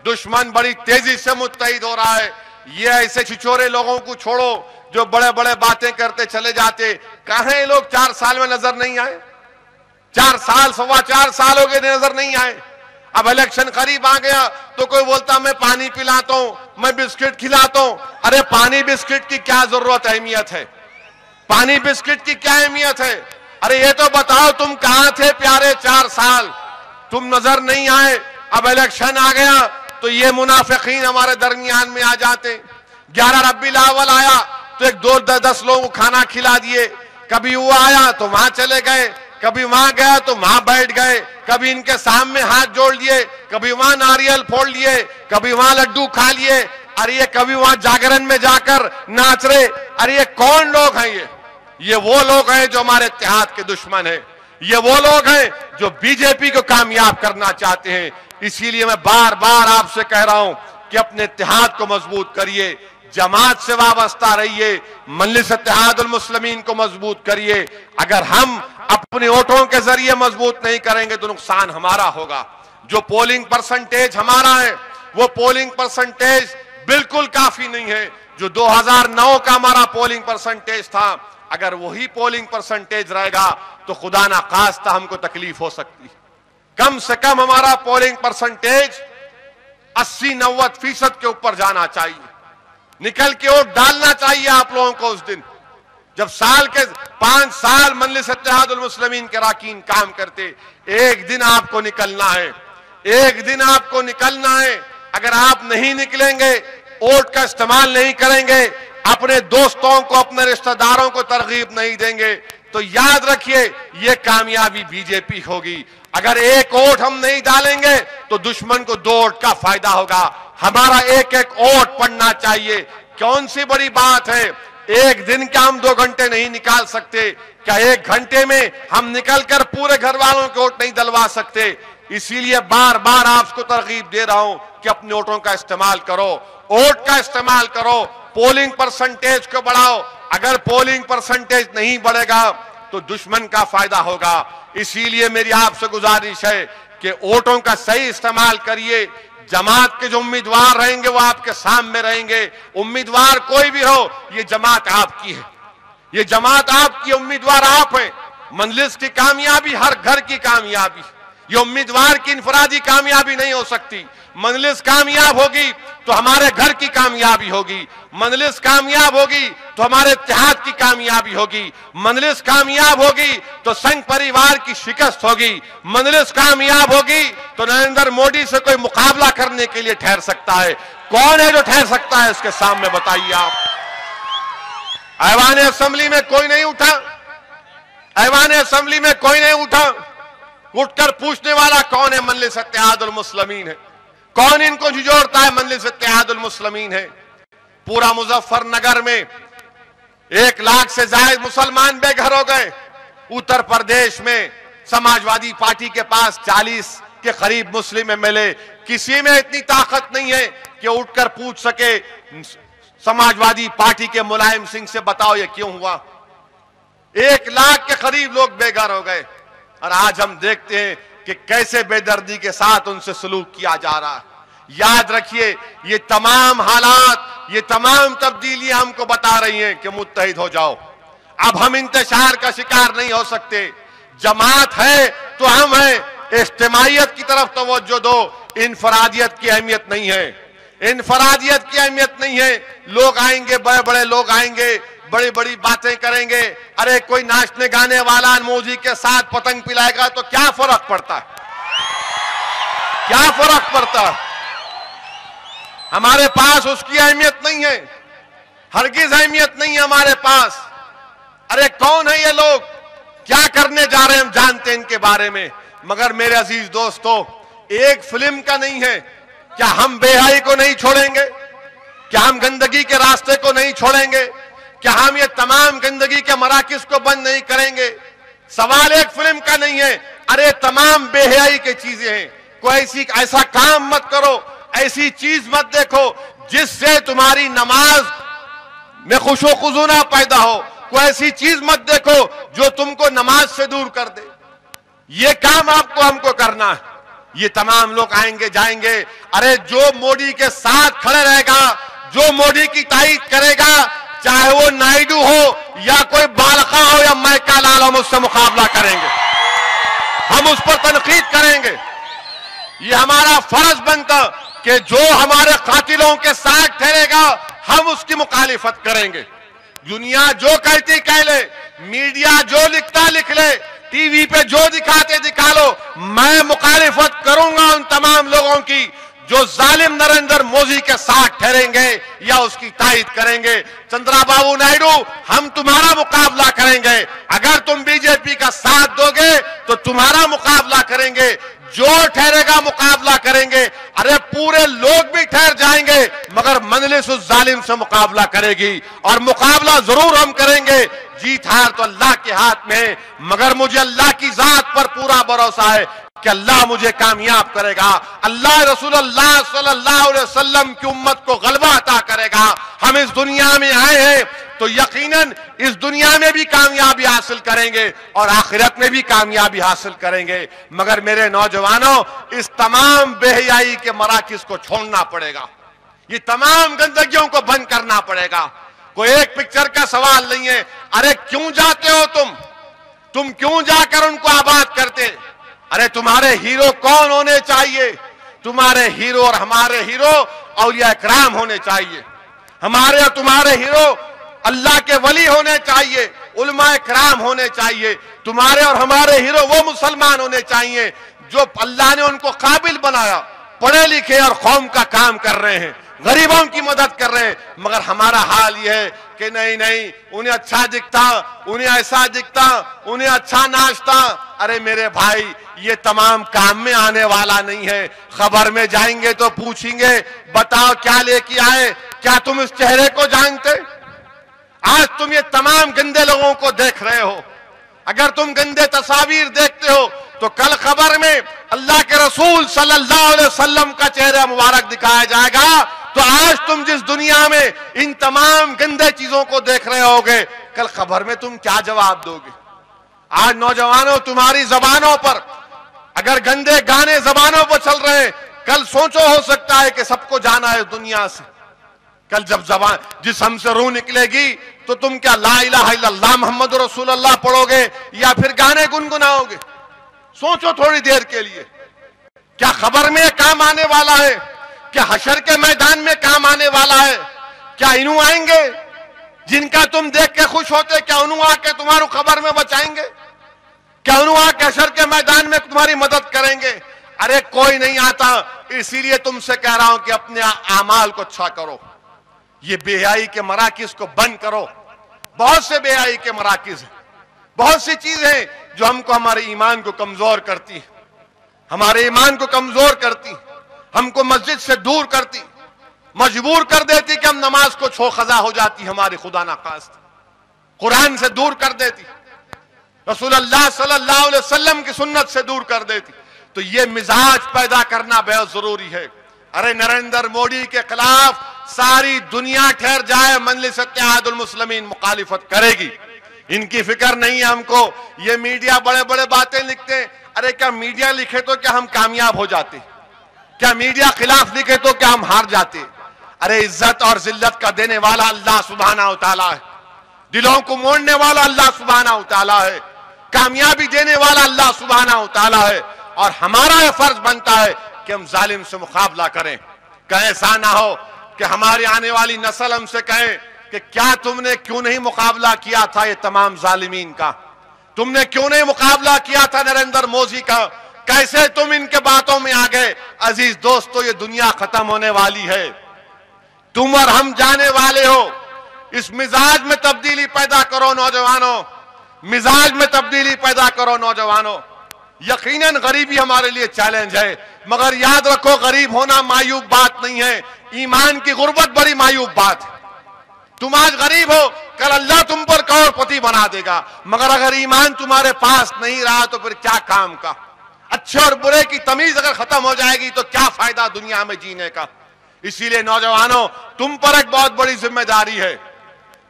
دشمن بڑی تیزی سے متحد ہو رہا ہے. یہ ایسے چھچورے لوگوں کو چھوڑو جو بڑے بڑے باتیں کرتے چلے جاتے. کہاں ہیں لوگ 4 سال میں نظر نہیں آئے؟ 4 سال 4.25 سال ہو گئے نظر نہیں آئے. اب الیکشن قریب آ گیا تو کوئی بولتا میں پانی پلاتا ہوں، میں بسکٹ کھلاتا ہوں. ارے پانی بسکٹ کی کیا ضرورت اہمیت ہے؟ پانی بسکٹ کی کیا اہمیت ہے؟ ارے یہ تو بتاؤ تم کہاں تھے پیارے 4 سال؟ تم نظر نہیں آئے. اب الیکشن آ گیا تو یہ منافقین ہمارے درمیان میں آ جاتے. 11 ربیع الاول آیا تو 2-10 لوگوں کو کھانا کھلا دیے. کبھی وہ آیا تو وہاں چلے گئے، کبھی وہاں گیا تو وہاں بیٹھ گئے، کبھی ان کے سامنے ہاتھ جوڑ لیے، کبھی وہاں ناریل پھوڑ لیے، کبھی وہاں لڈو کھا لیے. ارے یہ کبھی وہاں جاگرن میں جا کر ناچ رہے. ارے یہ کون لوگ ہیں؟ یہ وہ لوگ ہیں جو ہمارے اتحاد کے دشمن ہیں. یہ وہ لوگ ہیں جو بی جے پی کو کامیاب کرنا چاہتے ہیں. اسی لیے میں بار بار آپ سے کہہ رہا ہوں کہ اپنے اتحاد کو مضبوط کریے، جماعت سے وابستہ رہیے، مجلس اتحاد المسلمین کو مضبوط کریے. اگر ہم اپنی ووٹوں کے ذریعے مضبوط نہیں کریں گے تو نقصان ہمارا ہوگا. جو پولنگ پرسنٹیج ہمارا ہے وہ پولنگ پرسنٹیج بالکل کافی نہیں ہے. جو 2009 کا ہمارا پولنگ پرسنٹیج تھا، اگر وہی پولنگ پرسنٹیج رہے گا تو خدا نہ خواستہ ہم کو تکلیف ہو سکتی. کم سے کم ہمارا پولنگ پرسنٹیج 80-90% کے اوپر جانا چاہیے. نکل کے ووٹ ڈالنا چاہیے آپ لوگوں کو اس دن جب سال کے 5 سال مجلس اتحاد المسلمین کے راکین کام کرتے. ایک دن آپ کو نکلنا ہے، ایک دن آپ کو نکلنا ہے. اگر آپ نہیں نکلیں گے، ووٹ کا استعمال نہیں کریں گے، اپنے دوستوں کو اپنے رشتہ داروں کو ترغیب نہیں دیں گے تو یاد رکھیے یہ کامیابی بی جے پی ہوگی. اگر ایک ووٹ ہم نہیں ڈالیں گے تو دشمن کو 2 ووٹ کا فائدہ ہوگا. ہمارا ایک ایک ووٹ پڑنا چاہیے. کون سی بڑی بات ہے, ایک دن کا ہم 2 گھنٹے نہیں نکال سکتے, کیا 1 گھنٹے میں ہم نکل کر پورے گھر والوں کے ووٹ نہیں دلوا سکتے؟ اسی لیے بار بار آپ کو ترغیب دے رہا ہوں کہ اپنے ووٹوں کا استعمال کرو, ووٹ کا استعمال کرو, پولنگ پرسنٹیج کو بڑھاؤ. اگر پولنگ پرسنٹیج نہیں بڑھے گا تو دشمن کا فائدہ ہوگا. اسی لیے میری آپ سے گزارش ہے کہ ووٹوں کا صحیح استعمال کریے. جماعت کے جو امیدوار رہیں گے وہ آپ کے سامنے رہیں گے. امیدوار کوئی بھی ہو, یہ جماعت آپ کی ہے, یہ جماعت آپ کی, امیدوار آپ ہیں. مجلس کی کامیابی ہر گھر کی کامیابی, یہ امیدوار کی انفرادی کامیابی نہیں ہو سکتی. مجلس کامیاب ہوگی تو ہمارے گھر کی کامیابی ہوگی, مجلس کامیاب ہوگی تو ہمارے اتحاد کی کامیابی ہوگی, مجلس کامیاب ہوگی تو سنگھ پریوار کی شکست ہوگی, مجلس کامیاب ہوگی تو نریندر مودی سے کوئی مقابلہ کرنے کے لیے ٹھہر سکتا ہے. کون ہے جو ٹھہر سکتا ہے اس کے سامنے بتائیے آپ. ایوان اسمبلی میں کوئی نہیں اٹھا, ایوان اسمبلی میں کوئی نہیں اٹھا. اٹھ کر پوچھنے والا کون ہے؟ مجلس اتحاد المسلمین ہے. کون ان کو جھجھوڑتا ہے؟ مجلس اتحاد المسلمین ہے. پورا مظفر نگر میں 1 لاکھ سے زائد مسلمان بے گھر ہو گئے. اتر پردیش میں سماجوادی پارٹی کے پاس 40 کے قریب مسلم MLA, کسی میں اتنی طاقت نہیں ہے کہ اٹھ کر پوچھ سکے سماجوادی پارٹی کے ملائم سنگھ سے, بتاؤ یہ کیوں ہوا؟ 1 لاکھ کے قریب لوگ بے گھر ہو گئے اور آج ہم دیکھتے ہیں کہ کیسے بے دردی کے ساتھ ان سے سلوک کیا جا رہا ہے. یاد رکھیے یہ تمام حالات, یہ تمام تبدیلیاں ہم کو بتا رہی ہیں کہ متحد ہو جاؤ. اب ہم انتشار کا شکار نہیں ہو سکتے. جماعت ہے تو ہم ہیں. اجتماعیت کی طرف توجہ دو, انفرادیت کی اہمیت نہیں ہے, انفرادیت کی اہمیت نہیں ہے. لوگ آئیں گے, بڑے بڑے لوگ آئیں گے, بڑی بڑی باتیں کریں گے. ارے کوئی ناچنے گانے والا موزی کے ساتھ پتنگ پلائے گا تو کیا فرق پڑتا ہے؟ کیا فرق پڑتا ہے؟ ہمارے پاس اس کی اہمیت نہیں ہے, ہرگز اہمیت نہیں ہے ہمارے پاس. ارے کون ہے یہ لوگ, کیا کرنے جا رہے ہیں ہم جانتے ہیں ان کے بارے میں. مگر میرے عزیز دوستو, ایک فلم کا نہیں ہے. کیا ہم بے حیائی کو نہیں چھوڑیں گے؟ کیا ہم گندگی کے راستے کو نہیں چھوڑیں گے؟ کیا ہم یہ تمام گندگی کے مراکز کو بند نہیں کریں گے؟ سوال ایک فلم کا نہیں ہے. ارے تمام بے حیائی کی چیزیں ہیں. کوئی ایسا کام مت کرو, ایسی چیز مت دیکھو جس سے تمہاری نماز میں خشوع و خضوع پیدا ہو. کوئی ایسی چیز مت دیکھو جو تم کو نماز سے دور کر دے. یہ کام آپ کو ہم کو کرنا ہے. یہ تمام لوگ آئیں گے جائیں گے. ارے جو مودی کے ساتھ کھڑے رہے گا, جو مودی کی تائید کرے گا, چاہے وہ نائیڈو ہو یا کوئی بالخا ہو یا میکا لال, ہم اس سے مقابلہ کریں گے, ہم اس پر تنقید کریں گے. یہ ہمارا فرض بنتا کہ جو ہمارے قاتلوں کے ساتھ ٹھہرے گا ہم اس کی مخالفت کریں گے. دنیا جو کہتی کہہ لے, میڈیا جو لکھتا لکھ لے, ٹی وی پہ جو دکھاتے دکھا لو, میں مخالفت کروں گا ان تمام لوگوں کی جو ظالم نریندر مودی کے ساتھ ٹھہریں گے یا اس کی تائید کریں گے. چندرا بابو نائیڈو, ہم تمہارا مقابلہ کریں گے. اگر تم بی جے پی کا ساتھ دو گے تو تمہارا مقابلہ کریں گے. جو ٹھہرے گا مقابلہ کریں گے. ارے پورے لوگ بھی ٹھہر جائیں گے مگر مجلس اس ظالم سے مقابلہ کرے گی, اور مقابلہ ضرور ہم کریں گے. جیت ہار تو اللہ کے ہاتھ میں ہے, مگر مجھے اللہ کی ذات پر پورا بھروسہ ہے کہ اللہ مجھے کامیاب کرے گا. اللہ رسول اللہ صلی اللہ علیہ وسلم کی امت کو غلبہ عطا کرے گا. ہم اس دنیا میں آئے ہیں تو یقیناً اس دنیا میں بھی کامیابی حاصل کریں گے اور آخرت میں بھی کامیابی حاصل کریں گے. مگر میرے نوجوانوں, اس تمام بے حیائی کے مراکز کو چھوڑنا پڑے گا, یہ تمام گندگیوں کو بند کرنا پڑے گا. کوئی ایک پکچر کا سوال نہیں ہے. ارے کیوں جاتے ہو تم کیوں جا کر ان کو آباد کرتے؟ ارے تمہارے ہیرو کون ہونے چاہیے؟ تمہارے ہیرو اور ہمارے ہیرو اولیاء کرام ہونے چاہیے. ہمارے اور تمہارے ہیرو اللہ کے ولی ہونے چاہیے, علماء کرام ہونے چاہیے. تمہارے اور ہمارے ہیرو وہ مسلمان ہونے چاہیے جو اللہ نے ان کو قابل بنایا, پڑھے لکھے اور قوم کا کام کر رہے ہیں. غریبوں کی مدد کر رہے ہیں، مگر ہمارا حال یہ ہے کہ نہیں انہیں اچھا دکھتا، انہیں ایسا دکھتا، انہیں اچھا ناشتا۔ ارے میرے بھائی، یہ تمام کام میں آنے والا نہیں ہے۔ خبر میں جائیں گے تو پوچھیں گے بتاؤ کیا لے کے آئے، کیا تم اس چہرے کو جانتے؟ آج تم یہ تمام گندے لوگوں کو دیکھ رہے ہو، اگر تم گندے تصاویر دیکھتے ہو تو کل خبر میں اللہ کے رسول صلی اللہ علیہ وسلم کا چہرہ مبارک دکھایا جائے گا۔ تو آج تم جس دنیا میں ان تمام گندے چیزوں کو دیکھ رہے ہوگے، کل خبر میں تم کیا جواب دو گے؟ آج نوجوانوں، تمہاری زبانوں پر اگر گندے گانے زبانوں پر چل رہے ہیں، کل سوچو ہو سکتا ہے کہ سب کو جانا ہے دنیا سے۔ کل جب زبان جسم سے روح نکلے گی تو تم کیا لا الہ الا اللہ محمد رسول اللہ پڑھو گے یا پھر گانے گنگناؤ گے؟ سوچو تھوڑی دیر کے لیے، کیا خبر میں کام آنے والا ہے؟ کیا حشر کے میدان میں کام آنے والا ہے؟ کیا انہوں آئیں گے جن کا تم دیکھ کے خوش ہوتے؟ کیا انہوں آ کے تمہارو خبر میں بچائیں گے؟ کیا انہوں آ کے حشر کے میدان میں تمہاری مدد کریں گے؟ ارے کوئی نہیں آتا۔ اسی لیے تم سے کہہ رہا ہوں کہ اپنے اعمال کو اچھا کرو، یہ بے حیائی کے مراکز کو بند کرو۔ بہت سے بے حیائی کے مراکز ہیں، بہت سی چیزیں ہیں جو ہم کو ہمارے ایمان کو کمزور کرتی ہیں، ہمارے ایمان کو کمزور کرتی، ہم کو مسجد سے دور کرتی، مجبور کر دیتی کہ ہم نماز کو چھو خزا ہو جاتی، ہماری خدا نخواست قرآن سے دور کر دیتی، رسول اللہ صلی اللہ علیہ وسلم کی سنت سے دور کر دیتی۔ تو یہ مزاج پیدا کرنا بہت ضروری ہے۔ ارے نریندر مودی کے خلاف ساری دنیا ٹھہر جائے، مجلس اتحاد المسلمین مخالفت کرے گی، ان کی فکر نہیں ہے ہم کو۔ یہ میڈیا بڑے بڑے باتیں لکھتے ہیں، ارے کیا میڈیا لکھے تو کیا ہم کامیاب ہو جاتے؟ کیا میڈیا خلاف لکھے تو کیا ہم ہار جاتے؟ ارے عزت اور ذلت کا دینے والا اللہ سبحانہ و تعالیٰ ہے، دلوں کو موڑنے والا اللہ سبحانہ و تعالیٰ ہے، کامیابی دینے والا اللہ سبحانہ و تعالیٰ ہے، اور ہمارا یہ فرض بنتا ہے کہ ہم ظالم سے مقابلہ کریں۔ کہ ایسا نہ ہو کہ ہماری آنے والی نسل ہم سے کہیں کہ کیا تم نے کیوں نہیں مقابلہ کیا تھا یہ تمام ظالمین کا؟ تم نے کیوں نہیں مقابلہ کیا تھا نریندر مودی کا؟ کیسے تم ان کے باتوں میں آ گئے؟ عزیز دوستو، یہ دنیا ختم ہونے والی ہے، تم اور ہم جانے والے ہو۔ اس مزاج میں تبدیلی پیدا کرو نوجوانوں، مزاج میں تبدیلی پیدا کرو نوجوانوں۔ یقیناً غریبی ہمارے لیے چیلنج ہے، مگر یاد رکھو غریب ہونا معیوب بات نہیں ہے، ایمان کی غربت بڑی معیوب بات ہے۔ تم آج غریب ہو، کل اللہ تم پر کروڑ پتی بنا دے گا، مگر اگر ایمان تمہارے پاس نہیں رہا تو پھر کیا کام کا؟ اچھے اور برے کی تمیز اگر ختم ہو جائے گی تو کیا فائدہ دنیا میں جینے کا؟ اسی لیے نوجوانوں، تم پر ایک بہت بڑی ذمہ داری ہے،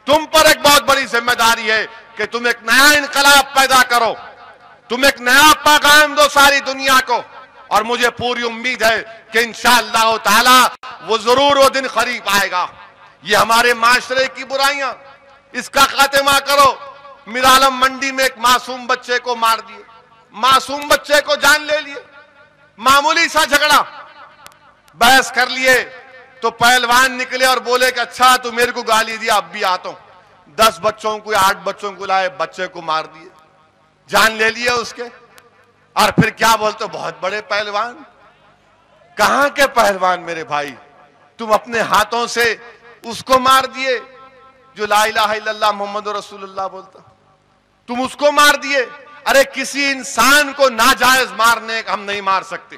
تم پر ایک بہت بڑی ذمہ داری ہے کہ تم ایک نیا انقلاب پیدا کرو، تم ایک نیا پیغام دو ساری دنیا کو۔ اور مجھے پوری امید ہے کہ انشاءاللہ تعالی وہ ضرور وہ دن قریب آئے گا۔ یہ ہمارے معاشرے کی برائیاں، اس کا خاتمہ کرو۔ میرالم منڈی میں ایک معصوم بچے کو مار دیے، معصوم بچے کو جان لے لیے، معمولی سا جھگڑا، بحث کر لیے تو پہلوان نکلے اور بولے کہ اچھا تو میرے کو گالی دیا، اب بھی آتا ہوں۔ 10 بچوں کو 8 بچوں کو لائے، بچے کو مار دیے، جان لے لیے اس کے۔ اور پھر کیا بولتے؟ بہت بڑے پہلوان۔ کہاں کے پہلوان میرے بھائی؟ تم اپنے ہاتھوں سے اس کو مار دیے جو لا الہ الا اللہ محمد رسول اللہ بولتا، تم اس کو مار دیے۔ ارے کسی انسان کو ناجائز مارنے ہم نہیں مار سکتے،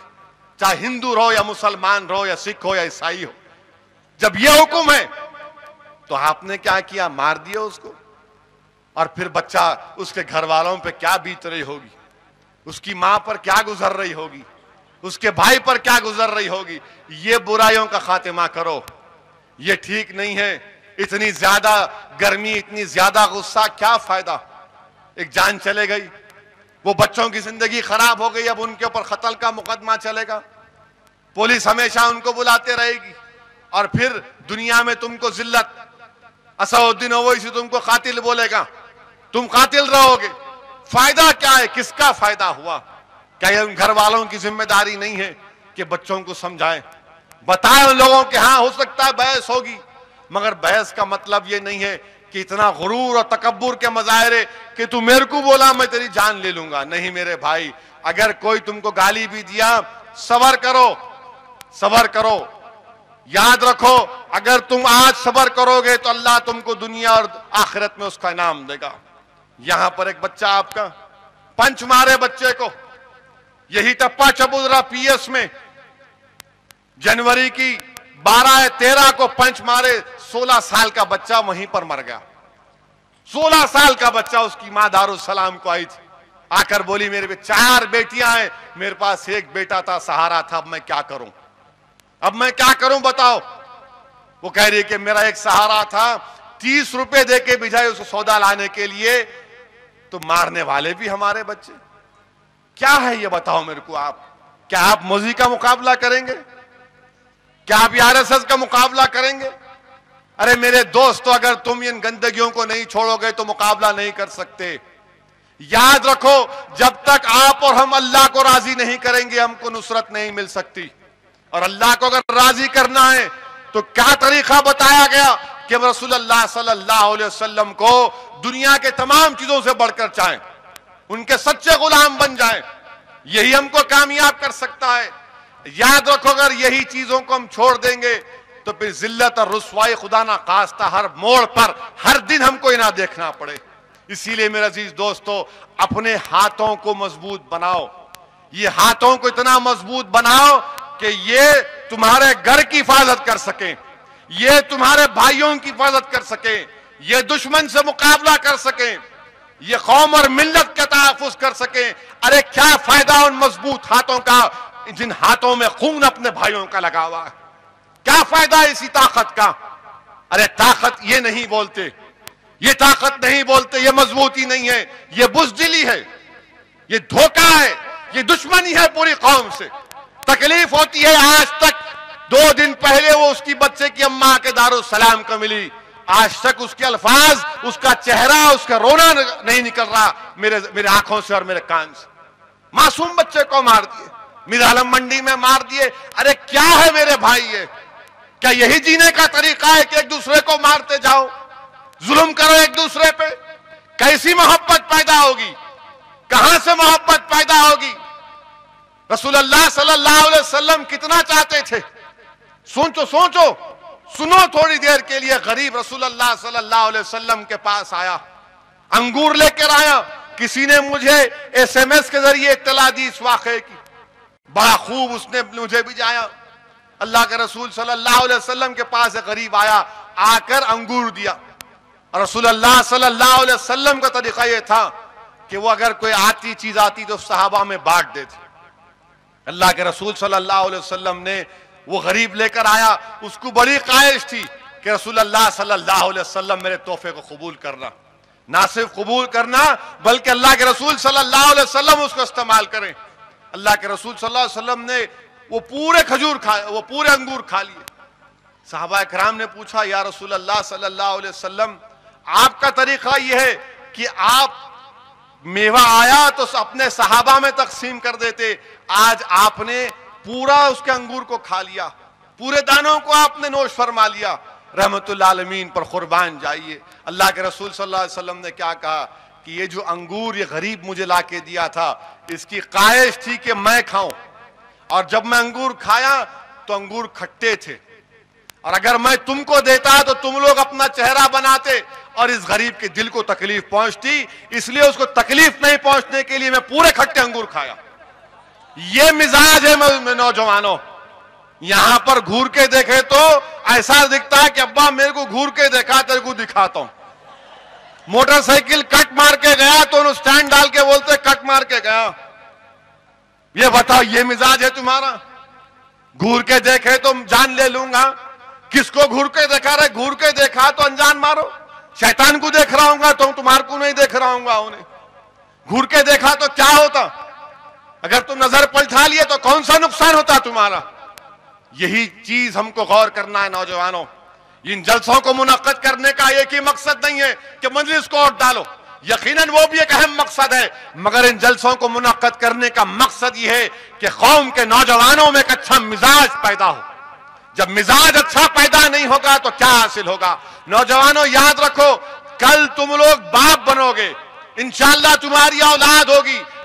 چاہے ہندو رہو یا مسلمان رہو یا سکھ ہو یا عیسائی ہو۔ جب یہ حکم ہے تو آپ نے کیا کیا؟ مار دیا اس کو۔ اور پھر بچہ، اس کے گھر والوں پہ کیا بیت رہی ہوگی، اس کی ماں پر کیا گزر رہی ہوگی، اس کے بھائی پر کیا گزر رہی ہوگی۔ یہ برائیوں کا خاتمہ کرو، یہ ٹھیک نہیں ہے۔ اتنی زیادہ گرمی، اتنی زیادہ غصہ، کیا فائدہ؟ ایک جان چلے گئی، وہ بچوں کی زندگی خراب ہو گئی، اب ان کے اوپر قتل کا مقدمہ چلے گا، پولیس ہمیشہ ان کو بلاتے رہے گی، اور پھر دنیا میں تم کو ذلت۔ اسد الدین اویسی تم کو قاتل بولے گا، تم قاتل رہو گے، فائدہ کیا ہے؟ کس کا فائدہ ہوا؟ کیا یہ ان گھر والوں کی ذمہ داری نہیں ہے کہ بچوں کو سمجھائیں، بتائیں ان لوگوں کہ ہاں ہو سکتا ہے بحث ہوگی، مگر بحث کا مطلب یہ نہیں ہے کہ اتنا غرور اور تکبر کے مظاہرے کہ تو میرے کو بولا میں تیری جان لے لوں گا۔ نہیں میرے بھائی، اگر کوئی تم کو گالی بھی دیا، صبر کرو، صبر کرو۔ یاد رکھو اگر تم آج صبر کرو گے تو اللہ تم کو دنیا اور آخرت میں اس کا انعام دے گا. یہاں پر ایک بچہ آپ کا پنچ مارے بچے کو, یہی ٹپا چبودرا پی ایس میں جنوری کی 12-13 کو پنچ مارے, 16 سال کا بچہ وہیں پر مر گیا. 16 سال کا بچہ, اس کی ماں دارالسلام کو آئی تھی, آ کر بولی میرے 4 بیٹیاں ہیں, میرے پاس ایک بیٹا تھا, سہارا تھا, اب میں کیا کروں, اب میں کیا کروں بتاؤ. وہ کہہ رہی ہے کہ میرا ایک سہارا تھا, 30 روپے دے کے بھیجائے اس کو سودا لانے کے لیے, تو مارنے والے بھی ہمارے بچے. کیا ہے یہ بتاؤ میرے کو آپ. کیا آپ موزی کا مقابلہ کریں گے؟ کیا آپ RSS کا مقابلہ کریں گے؟ ارے میرے دوستو, اگر تم ان گندگیوں کو نہیں چھوڑو گے تو مقابلہ نہیں کر سکتے. یاد رکھو جب تک آپ اور ہم اللہ کو راضی نہیں کریں گے ہم کو نصرت نہیں مل سکتی. اور اللہ کو اگر راضی کرنا ہے تو کیا طریقہ بتایا گیا کہ رسول اللہ صلی اللہ علیہ وسلم کو دنیا کے تمام چیزوں سے بڑھ کر چاہیں, ان کے سچے غلام بن جائیں. یہی ہم کو کامیاب کر سکتا ہے. یاد رکھو اگر یہی چیزوں کو ہم چھوڑ دیں گے تو پھر ذلت اور رسوائی خدا نہ خواستہ ہر موڑ پر ہر دن ہم کو انہیں دیکھنا پڑے. اسی لیے میرے عزیز دوستو, اپنے ہاتھوں کو مضبوط بناؤ. یہ ہاتھوں کو اتنا مضبوط بناؤ کہ یہ تمہارے گھر کی حفاظت کر سکیں, یہ تمہارے بھائیوں کی حفاظت کر سکیں, یہ دشمن سے مقابلہ کر سکیں, یہ قوم اور ملت کا تحفظ کر سکیں. ارے کیا فائدہ ان مضبوط ہاتھوں کا جن ہاتھوں میں خون اپنے بھائیوں کا لگا ہوا ہے. کیا فائدہ ہے اسی طاقت کا؟ ارے طاقت یہ نہیں بولتے, یہ طاقت نہیں بولتے, یہ مضبوطی نہیں ہے, یہ بزدلی ہے, یہ دھوکہ ہے, یہ دشمنی ہے پوری قوم سے. تکلیف ہوتی ہے. آج تک 2 دن پہلے وہ اس کی بچے کی اماں کے دارالسلام کو ملی, آج تک اس کے الفاظ, اس کا چہرہ, اس کا رونا نہیں نکل رہا میرے آنکھوں سے اور میرے کان سے. معصوم بچے کو مار دیے, میر عالم منڈی میں مار دیے. ارے کیا ہے میرے بھائی یہ؟ کیا یہی جینے کا طریقہ ہے کہ ایک دوسرے کو مارتے جاؤ, ظلم کرو ایک دوسرے پہ؟ کیسی محبت پیدا ہوگی؟ کہاں سے محبت پیدا ہوگی؟ رسول اللہ صلی اللہ علیہ وسلم کتنا چاہتے تھے. سوچو سنو تھوڑی دیر کے لیے. غریب رسول اللہ صلی اللہ علیہ وسلم کے پاس آیا, انگور لے کر آیا. کسی نے مجھے SMS کے ذریعے اطلاع دی اس واقعے کی, بڑا خوب اس نے مجھے بھیجایا. اللہ کے رسول صلی اللہ علیہ وسلم کے پاس ایک غریب آیا, آ کر انگور دیا. رسول اللہ صلی اللہ علیہ وسلم کا طریقہ یہ تھا کہ وہ اگر کوئی چیز آتی تو صحابہ میں بانٹ دیتے. اللہ کے رسول صلی اللہ علیہ وسلم نے وہ غریب لے کر آیا, اس کو بڑی خواہش تھی کہ رسول اللہ صلی اللہ علیہ وسلم میرے تحفے کو قبول کرنا, نہ صرف قبول کرنا بلکہ اللہ کے رسول صلی اللہ علیہ وسلم اس کو استعمال کریں. اللہ کے رسول صلی اللہ علیہ وسلم نے وہ پورے انگور کھا لیے. صحابہ کرام نے پوچھا, یا رسول اللہ صلی اللہ علیہ وسلم, آپ کا طریقہ یہ ہے کہ آپ میوہ آیا تو اپنے صحابہ میں تقسیم کر دیتے, آج آپ نے پورا اس کے انگور کو کھا لیا, پورے دانوں کو آپ نے نوش فرما لیا. رحمت اللہ عالمین پر قربان جائیے. اللہ کے رسول صلی اللہ علیہ وسلم نے کیا کہا کہ یہ جو انگور یہ غریب مجھے لا کے دیا تھا, اس کی خواہش تھی کہ میں کھاؤں, اور جب میں انگور کھایا تو انگور کھٹے تھے, اور اگر میں تم کو دیتا تو تم لوگ اپنا چہرہ بناتے اور اس غریب کے دل کو تکلیف پہنچتی, اس لیے اس کو تکلیف نہیں پہنچنے کے لیے میں پورے کھٹے انگور کھایا. یہ مزاج ہے میں نوجوانوں. یہاں پر گھور کے دیکھے تو ایسا دکھتا ہے کہ ابا میرے کو گھور کے دیکھا, تیرے کو دکھاتا ہوں. موٹر سائیکل کٹ مار کے گیا تو انہوں سٹینڈ ڈال کے بولتے کٹ مار کے گیا. یہ بتاؤ یہ مزاج ہے تمہارا؟ گھور کے دیکھے تو جان لے لوں گا. کس کو گھور کے دیکھا رہے؟ گھور کے دیکھا تو انجان مارو. شیطان کو دیکھ رہا ہوں گا تو تمہارے کو نہیں دیکھ رہا ہوں گا. انہیں گھور کے دیکھا تو کیا ہوتا؟ اگر تم نظر پلٹا لیے تو کون سا نقصان ہوتا تمہارا؟ یہی چیز ہم کو غور کرنا ہے نوجوانوں. ان جلسوں کو منعقد کرنے کا ایک ہی مقصد نہیں ہے کہ مجلس کو ووٹ ڈالو, یقیناً وہ بھی ایک اہم مقصد ہے, مگر ان جلسوں کو منعقد کرنے کا مقصد یہ ہے کہ قوم کے نوجوانوں میں ایک اچھا مزاج پیدا ہو. جب مزاج اچھا پیدا نہیں ہوگا تو کیا حاصل ہوگا؟ نوجوانوں یاد رکھو, کل تم لوگ باپ بنو گے, انشاءاللہ تمہاری اولاد ہوگی,